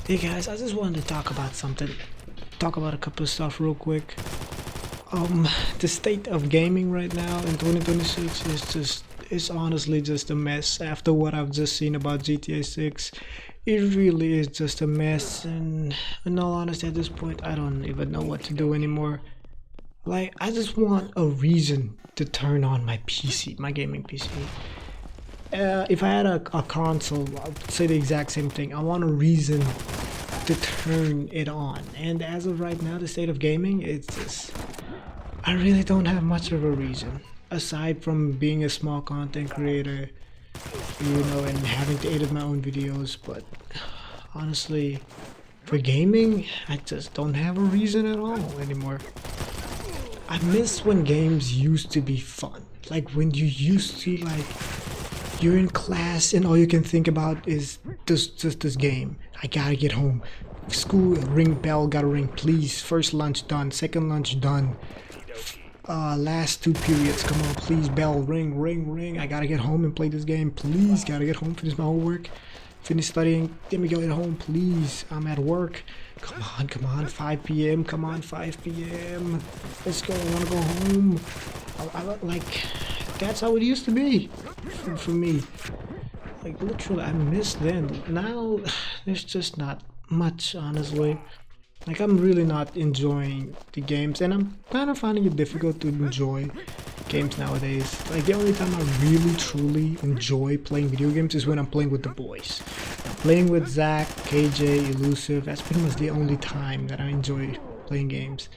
Hey guys, I just wanted to talk about something. Talk about a couple of stuff real quick. The state of gaming right now in 2026 is honestly just a mess. After what I've just seen about GTA 6, it really is just a mess. And in all honesty, at this point, I don't even know what to do anymore. Like, I just want a reason to turn on my PC, my gaming PC. If I had a console, I would say the exact same thing. I want a reason to turn it on. And as of right now, the state of gaming, it's just, I really don't have much of a reason. Aside from being a small content creator, and having to edit my own videos. But honestly, for gaming, I just don't have a reason at all anymore. I miss when games used to be fun. Like when you used to you're in class and all you can think about is this game. I gotta get home. School ring bell gotta ring, please. First lunch done, second lunch done. Last two periods, come on, please. Bell ring, ring, ring. I gotta get home and play this game, please. Gotta get home, finish my homework, finish studying. Let me go at home, please. I'm at work. Come on, 5 p.m. Come on, 5 p.m. Let's go. I wanna go home. That's how it used to be for me. Like literally, I miss then. Now, there's just not much, honestly. Like I'm really not enjoying the games, and I'm kind of finding it difficult to enjoy games nowadays. Like the only time I really truly enjoy playing video games is when I'm playing with the boys. Playing with Zach, KJ, Elusive, that's pretty much the only time that I enjoy playing games.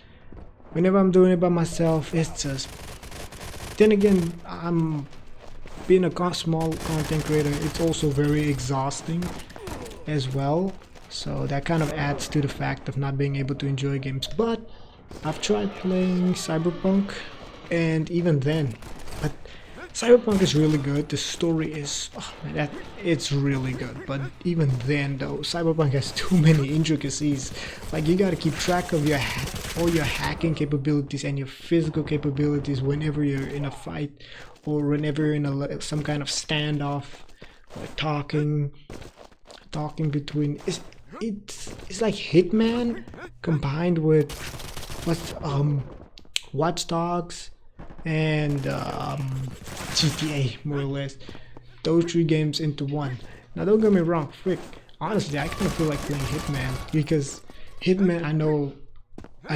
Whenever I'm doing it by myself, it's just... Then again, I'm being a small content creator, it's also very exhausting as well. So that kind of adds to the fact of not being able to enjoy games. But I've tried playing Cyberpunk, and even then, but Cyberpunk is really good. The story is, it's really good. But even then though, Cyberpunk has too many intricacies. Like you gotta keep track of all your hacking capabilities and your physical capabilities whenever you're in a fight or whenever you're in some kind of standoff or talking between. It's like Hitman combined with Watch Dogs and GTA, more or less. Those three games into one. Now don't get me wrong, honestly, I kind of feel like playing Hitman because Hitman, I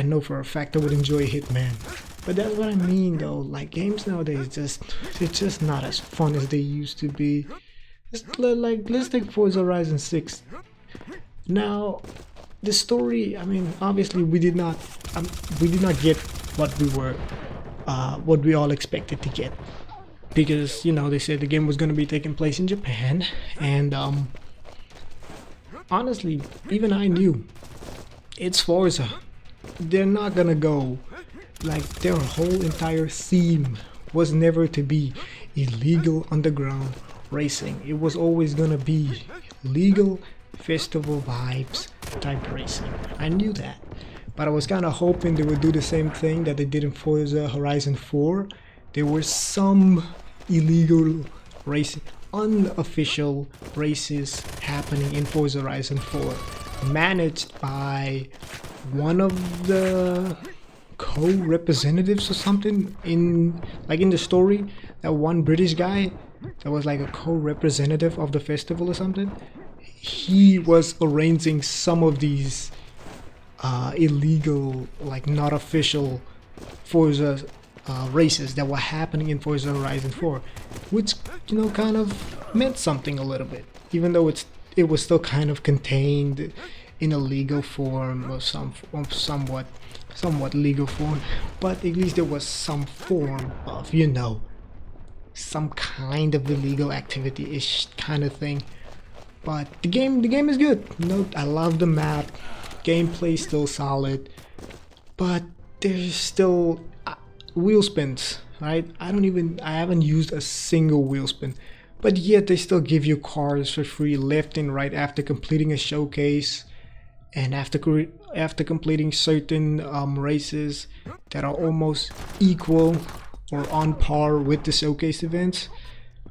know for a fact I would enjoy Hitman. But that's what I mean though. Like games nowadays, they're just not as fun as they used to be. Let's take Forza Horizon 6. Now, the story. I mean, obviously, we did not get what we all expected to get, because they said the game was going to be taking place in Japan, and honestly, even I knew it's Forza. They're not gonna go their whole entire theme was never to be illegal underground racing. It was always gonna be legal festival vibes type racing. I knew that, but I was kind of hoping they would do the same thing that they did in Forza Horizon 4. There were some illegal racing, unofficial races happening in Forza Horizon 4, managed by one of the co-representatives or something in the story. That one British guy that was like a co-representative of the festival or something. He was arranging some of these illegal, not official Forza races that were happening in Forza Horizon 4, which kind of meant something a little bit, even though it was still kind of contained in a legal form or somewhat legal form, but at least there was some form of some kind of illegal activity-ish kind of thing. But the game is good. I love the map. Gameplay still solid, but there's still wheel spins, right? I haven't used a single wheel spin, but yet they still give you cars for free left and right after completing a showcase, and after completing certain races that are almost equal or on par with the showcase events.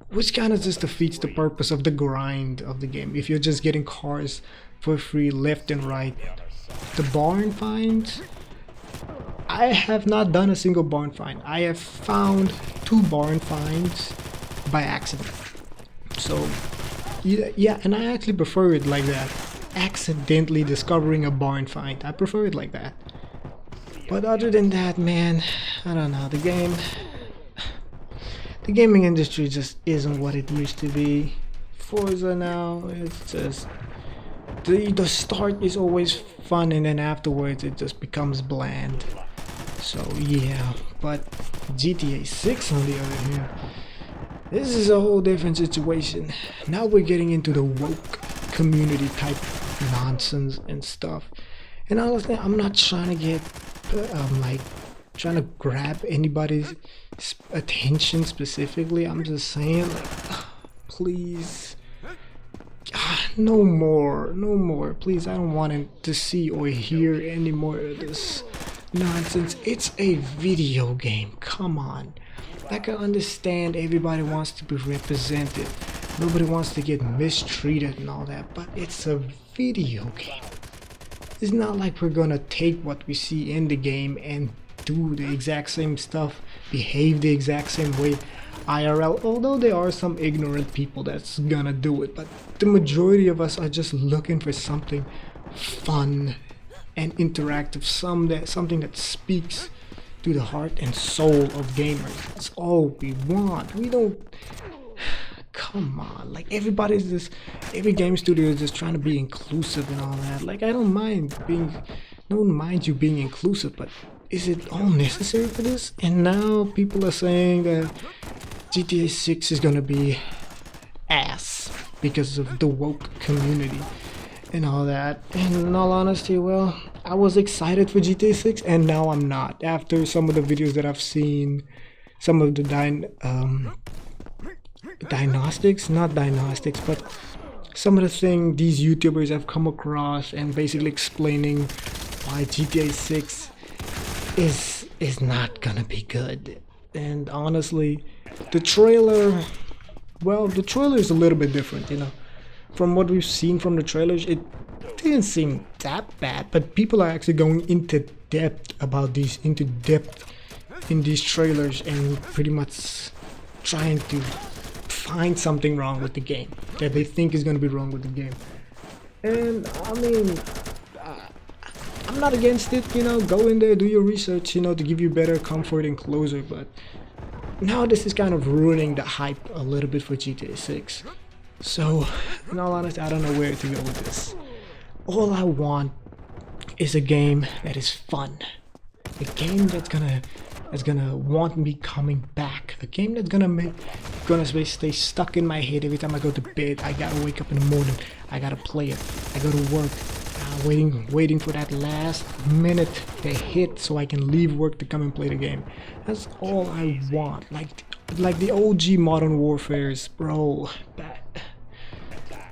Which kind of just defeats the purpose of the grind of the game if you're just getting cars for free left and right. The barn finds, I have not done a single barn find. I have found 2 barn finds by accident. So yeah, and I actually prefer it like that. Accidentally discovering a barn find. I prefer it like that. But other than that, man, I don't know. The gaming industry just isn't what it used to be. Forza now, it's just the start is always fun, and then afterwards it just becomes bland. So yeah, but GTA 6 on the other hand, this is a whole different situation. Now we're getting into the woke community type nonsense and stuff. And honestly, I'm not trying to get like trying to grab anybody's attention specifically. I'm just saying, like, please, no more, please. I don't want to see or hear any more of this nonsense. It's a video game, come on. I can understand everybody wants to be represented, nobody wants to get mistreated and all that, but it's a video game. It's not like we're gonna take what we see in the game and do the exact same stuff, behave the exact same way IRL, although there are some ignorant people that's gonna do it, but the majority of us are just looking for something fun and interactive, something that speaks to the heart and soul of gamers. That's all we want. We don't, come on, like everybody's just, every game studio is just trying to be inclusive and all that. Like, I don't mind being, no one minds you being inclusive, but is it all necessary for this? And now people are saying that GTA 6 is gonna be ass because of the woke community and all that. And in all honesty, well, I was excited for GTA 6 and now I'm not. After some of the videos that I've seen, some of the but some of the things these YouTubers have come across and basically explaining why GTA 6 is not gonna be good. And honestly, the trailer, well, the trailer is a little bit different, you know. From what we've seen from the trailers, it didn't seem that bad, but people are actually going into depth in these trailers and pretty much trying to find something wrong with the game that they think is going to be wrong with the game. And I mean, I'm not against it, you know. Go in there, do your research, you know, to give you better comfort and closure, but now this is kind of ruining the hype a little bit for GTA 6. So, in all honesty, I don't know where to go with this. All I want is a game that is fun. A game that's gonna want me coming back. A game that's gonna stay stuck in my head every time I go to bed. I gotta wake up in the morning. I gotta play it. I go to work. Waiting for that last minute to hit so I can leave work to come and play the game. That's all I want. Like the OG Modern Warfares, bro.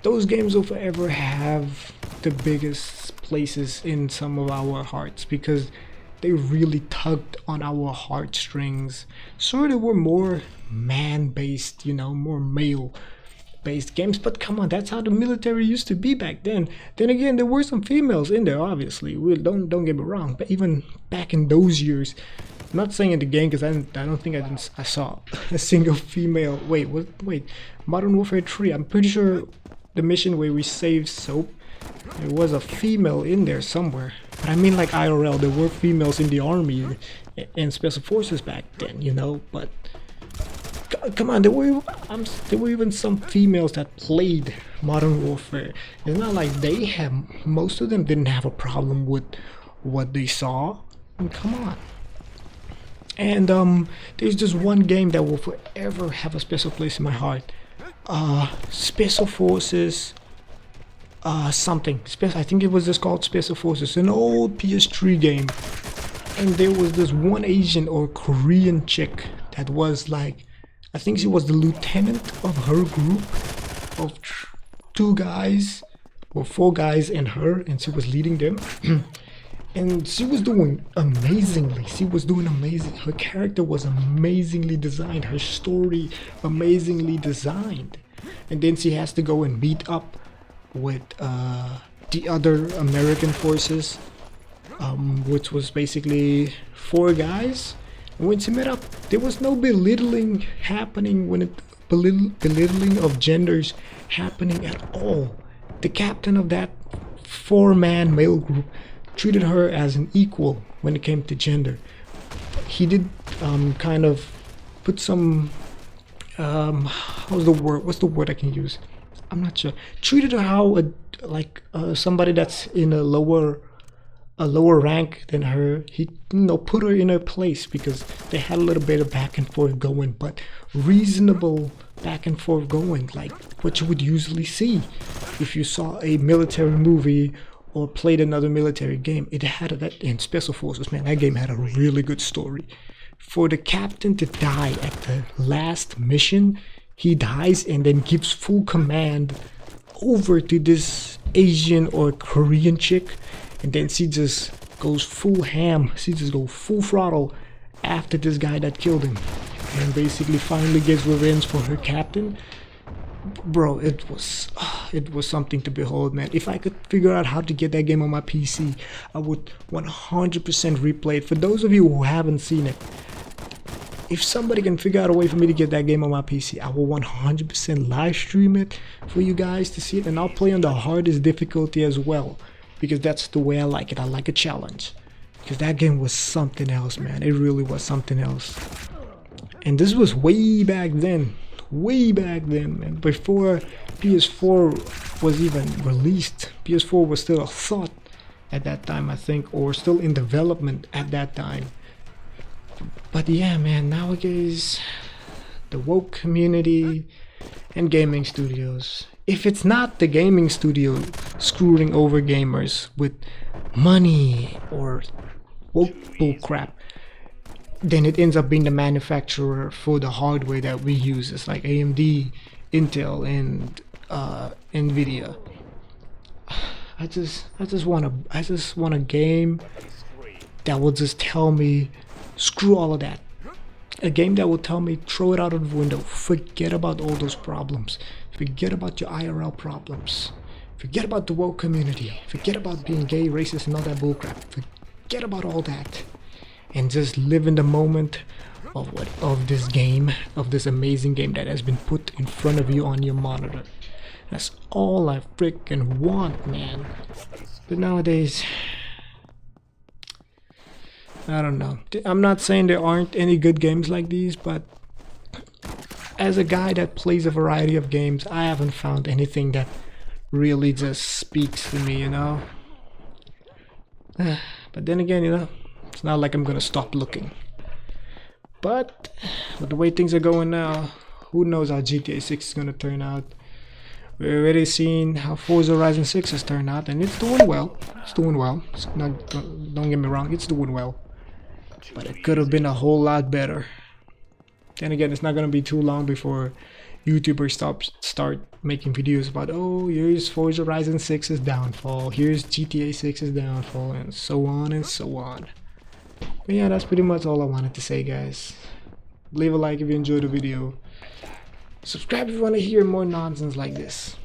Those games will forever have the biggest places in some of our hearts because they really tugged on our heartstrings. Sure, they were more man-based, you know, more male-based games, but come on, that's how the military used to be back then. Then again, there were some females in there, obviously. Don't get me wrong, but even back in those years, I'm not saying in the game because I don't think I saw a single female. Wait, Modern Warfare 3. I'm pretty sure the mission where we saved Soap, there was a female in there somewhere. But I mean, like IRL, there were females in the army and special forces back then, you know. But come on, there were even some females that played Modern Warfare. It's not like most of them didn't have a problem with what they saw. I mean, come on. And there's just one game that will forever have a special place in my heart. Special Forces something. I think it was just called Special Forces, an old PS3 game. And there was this one Asian or Korean chick that was like, I think she was the lieutenant of her group of 2 guys or 4 guys and her, and she was leading them. And she was doing amazingly. She was doing amazing. Her character was amazingly designed. Her story amazingly designed. And then she has to go and meet up with the other American forces, which was basically 4 guys. And when you met up, there was no belittling happening belittling of genders happening at all. The captain of that 4-man male group treated her as an equal when it came to gender. He did kind of put some what's the word I can use? I'm not sure. Treated her how somebody that's in a lower rank than her. He put her in her place because they had a little bit of back and forth going, but reasonable back and forth going, like what you would usually see if you saw a military movie or played another military game. It had that in Special Forces, man. That game had a really good story. For the captain to die at the last mission, he dies and then gives full command over to this Asian or Korean chick, and then she just goes full ham. She just goes full throttle after this guy that killed him, and basically finally gets revenge for her captain. Bro, it was something to behold, man. If I could figure out how to get that game on my PC, I would 100% replay it. For those of you who haven't seen it, if somebody can figure out a way for me to get that game on my PC, I will 100% live stream it for you guys to see it, and I'll play on the hardest difficulty as well, because that's the way I like it. I like a challenge, because that game was something else, man. It really was something else. And this was way back then, man. Before PS4 was even released. PS4 was still a thought at that time, I think, or still in development at that time. But yeah, man, nowadays the woke community and gaming studios, if it's not the gaming studio screwing over gamers with money or woke bullcrap, then it ends up being the manufacturer for the hardware that we use. It's like AMD, Intel, and Nvidia. I just want a game that will just tell me screw all of that. A game that will tell me throw it out of the window. Forget about all those problems. Forget about your IRL problems. Forget about the woke community. Forget about being gay, racist, and all that bullcrap. Forget about all that, and just live in the moment of this game, of this amazing game that has been put in front of you on your monitor. That's all I freaking want, man. But nowadays, I don't know. I'm not saying there aren't any good games like these, but as a guy that plays a variety of games, I haven't found anything that really just speaks to me, you know. But then again, you know, it's not like I'm gonna stop looking. But with the way things are going now, who knows how GTA 6 is gonna turn out. We've already seen how Forza Horizon 6 has turned out, and it's doing well. Don't get me wrong, it's doing well. But it could have been a whole lot better. Then again, it's not gonna be too long before YouTubers start making videos about, oh, here's Forza Horizon 6's downfall, here's GTA 6's downfall, and so on and so on. But yeah, that's pretty much all I wanted to say, guys. Leave a like if you enjoyed the video. Subscribe if you want to hear more nonsense like this.